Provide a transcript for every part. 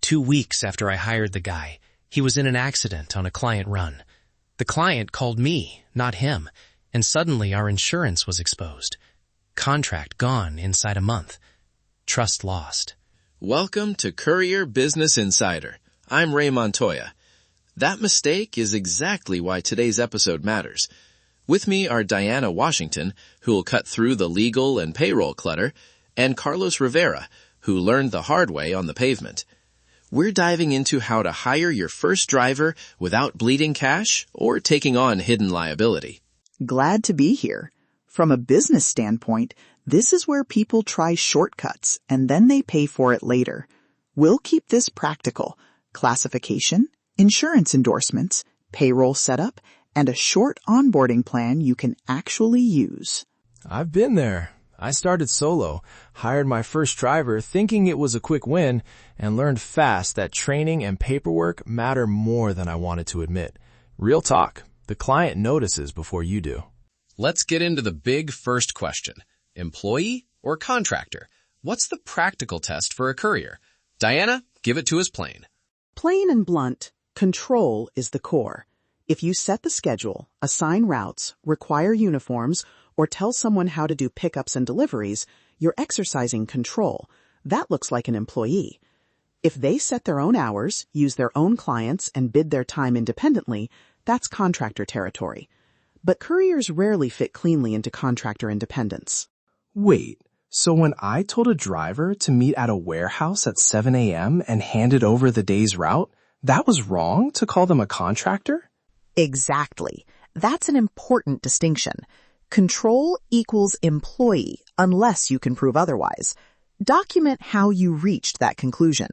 2 weeks after I hired the guy, he was in an accident on a client run. The client called me, not him, and suddenly our insurance was exposed. Contract gone inside a month. Trust lost. Welcome to Courier Business Insider. I'm Ray Montoya. That mistake is exactly why today's episode matters. With me are Diana Washington, who will cut through the legal and payroll clutter, and Carlos Rivera, who learned the hard way on the pavement. We're diving into how to hire your first driver without bleeding cash or taking on hidden liability. Glad to be here. From a business standpoint, this is where people try shortcuts and then they pay for it later. We'll keep this practical. Classification, insurance endorsements, payroll setup, and a short onboarding plan you can actually use. I've been there. I started solo, hired my first driver thinking it was a quick win, and learned fast that training and paperwork matter more than I wanted to admit. Real talk, the client notices before you do. Let's get into the big first question. Employee or contractor? What's the practical test for a courier? Diana, give it to us plain. Plain and blunt, control is the core. If you set the schedule, assign routes, require uniforms, or tell someone how to do pickups and deliveries, you're exercising control. That looks like an employee. If they set their own hours, use their own clients, and bid their time independently, that's contractor territory. But couriers rarely fit cleanly into contractor independence. Wait, so when I told a driver to meet at a warehouse at 7 a.m. and handed over the day's route, that was wrong to call them a contractor? Exactly. That's an important distinction. Control equals employee unless you can prove otherwise. Document how you reached that conclusion.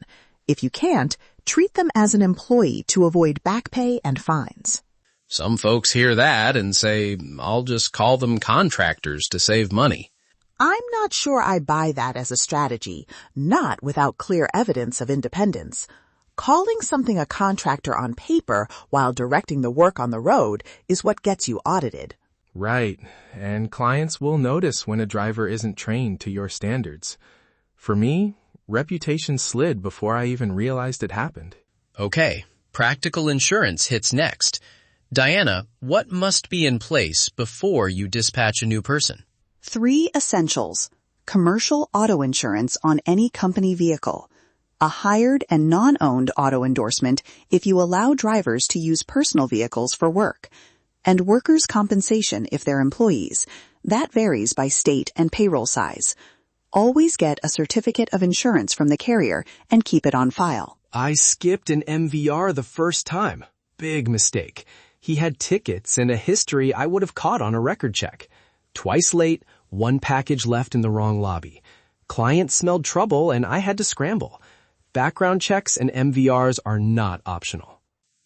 If you can't, treat them as an employee to avoid back pay and fines. Some folks hear that and say, I'll just call them contractors to save money. I'm not sure I buy that as a strategy, not without clear evidence of independence. Calling something a contractor on paper while directing the work on the road is what gets you audited. Right, and clients will notice when a driver isn't trained to your standards. For me, reputation slid before I even realized it happened. Okay, practical insurance hits next. Diana, what must be in place before you dispatch a new person? 3 essentials. Commercial auto insurance on any company vehicle. A hired and non-owned auto endorsement if you allow drivers to use personal vehicles for work. And workers' compensation if they're employees. That varies by state and payroll size. Always get a certificate of insurance from the carrier and keep it on file. I skipped an MVR the first time. Big mistake. He had tickets and a history I would have caught on a record check. Twice late, 1 package left in the wrong lobby. Client smelled trouble and I had to scramble. Background checks and MVRs are not optional.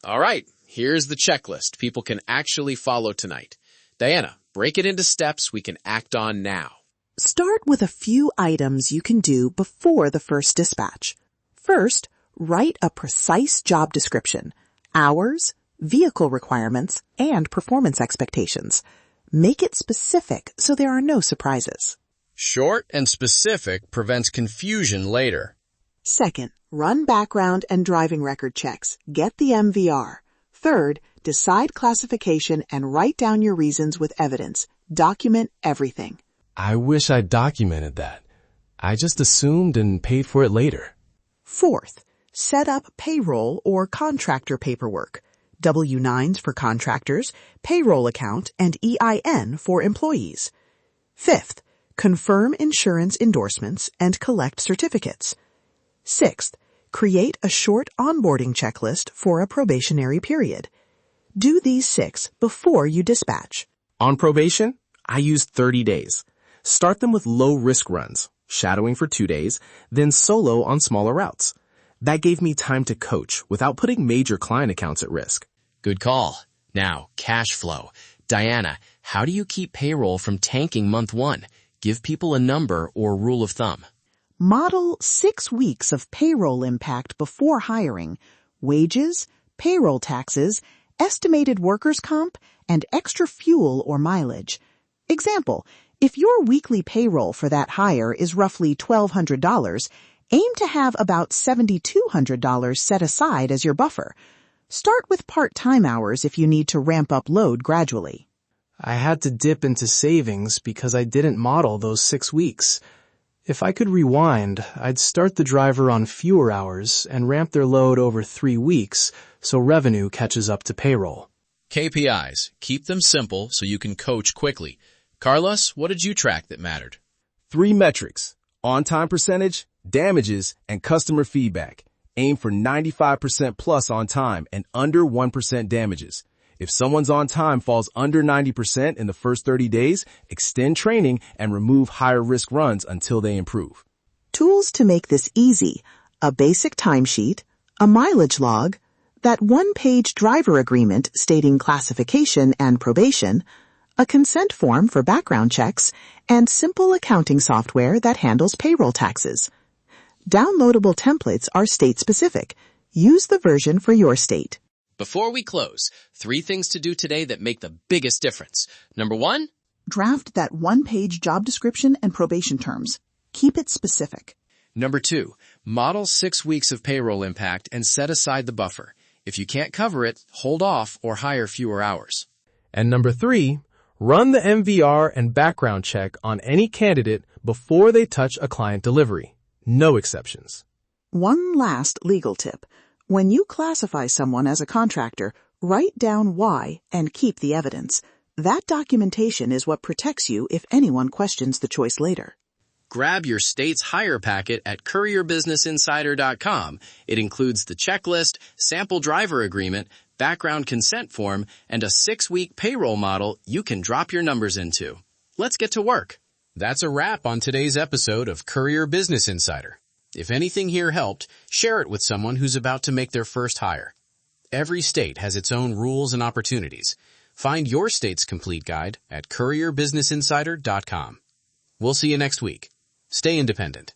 All right, here's the checklist people can actually follow tonight. Diana, break it into steps we can act on now. Start with a few items you can do before the first dispatch. First, write a precise job description, hours, vehicle requirements, and performance expectations. Make it specific so there are no surprises. Short and specific prevents confusion later. Second, run background and driving record checks. Get the MVR. Third, decide classification and write down your reasons with evidence. Document everything. I wish I documented that. I just assumed and paid for it later. Fourth, set up payroll or contractor paperwork. W-9s for contractors, payroll account, and EIN for employees. Fifth, confirm insurance endorsements and collect certificates. Sixth, create a short onboarding checklist for a probationary period. Do these 6 before you dispatch. On probation, I used 30 days. Start them with low-risk runs, shadowing for 2 days, then solo on smaller routes. That gave me time to coach without putting major client accounts at risk. Good call. Now, cash flow. Diana, how do you keep payroll from tanking month 1? Give people a number or rule of thumb. Model 6 weeks of payroll impact before hiring, wages, payroll taxes, estimated workers' comp, and extra fuel or mileage. Example, if your weekly payroll for that hire is roughly $1,200, Aim to have about $7,200 set aside as your buffer. Start with part-time hours if you need to ramp up load gradually. I had to dip into savings because I didn't model those 6 weeks. If I could rewind, I'd start the driver on fewer hours and ramp their load over 3 weeks so revenue catches up to payroll. KPIs. Keep them simple so you can coach quickly. Carlos, what did you track that mattered? 3 metrics: on-time percentage, damages, and customer feedback. Aim for 95% plus on time and under 1% damages. If someone's on time falls under 90% in the first 30 days, extend training and remove higher risk runs until they improve. Tools to make this easy: a basic timesheet, a mileage log, that one-page driver agreement stating classification and probation, a consent form for background checks, and simple accounting software that handles payroll taxes. Downloadable templates are state-specific. Use the version for your state. Before we close, 3 things to do today that make the biggest difference. Number 1, Draft that one-page job description and probation terms. Keep it specific. Number 2, model 6 weeks of payroll impact and set aside the buffer. If you can't cover it, hold off or hire fewer hours. And number 3, run the MVR and background check on any candidate before they touch a client delivery. No exceptions. One last legal tip. When you classify someone as a contractor, write down why and keep the evidence. That documentation is what protects you if anyone questions the choice later. Grab your state's hire packet at courierbusinessinsider.com. It includes the checklist, sample driver agreement, background consent form, and a 6-week payroll model you can drop your numbers into. Let's get to work. That's a wrap on today's episode of Courier Business Insider. If anything here helped, share it with someone who's about to make their first hire. Every state has its own rules and opportunities. Find your state's complete guide at courierbusinessinsider.com. We'll see you next week. Stay independent.